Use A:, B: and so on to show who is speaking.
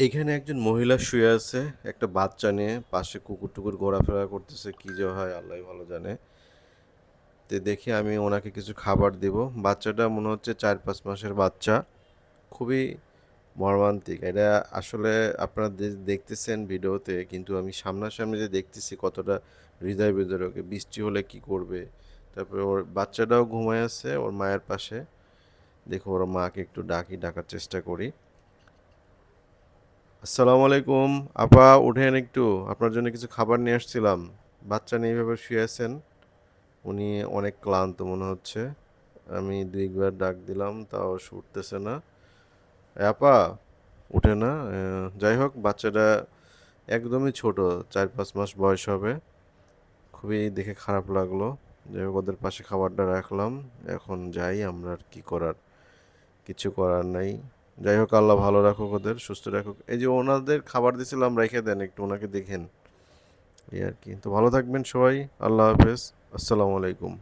A: এখানে একজন মহিলা শুয়ে আছে একটা বাচ্চা নিয়ে, পাশে কুকুর টুকুর ঘোরাফেরা করতেছে, কি যে হয় আল্লাহ ভালো জানে। তো দেখি আমি ওনাকে কিছু খাবার দেব। বাচ্চাটা মনে হচ্ছে 4-5 মাসের বাচ্চা। খুবই মর্মান্তিক এটা। আসলে আপনারা দেখতেছেন ভিডিওতে, কিন্তু আমি সামনাসামনি যে দেখতেছি কতটা হৃদয় বিদারক। বৃষ্টি হলে কি করবে। তারপরে ওর বাচ্চাটাও ঘুমায় আছে ওর মায়ের পাশে। দেখো ওর মাকে একটু ডাকার চেষ্টা করি। আসসালামু আলাইকুম। আপা উঠেন একটু, আপনার জন্য কিছু খাবার নিয়ে আসছিলাম। বাচ্চা নিয়ে এভাবে শুয়ে আছেন, উনি অনেক ক্লান্ত মনে হচ্ছে। আমি দুইবার ডাক দিলাম তাও সে উঠতেছে না। আপা উঠে না। যাই হোক, বাচ্চাটা একদমই ছোট, 4-5 মাস বয়স হবে। খুবই দেখে খারাপ লাগলো। যাই হোক, ওদের পাশে খাবারটা রাখলাম। এখন যাই, আমরা আর কি করার, কিছু করার নাই। যাই হোক, আল্লাহ ভালো রাখুক, ওদের সুস্থ রাখুক। এই যে ওনাদের খাবার দিয়েছিলাম, রেখে দেন একটু, ওনাকে দেখেন। এই আর কি। তো ভালো থাকবেন সবাই। আল্লাহ হাফেজ। আসসালামু আলাইকুম।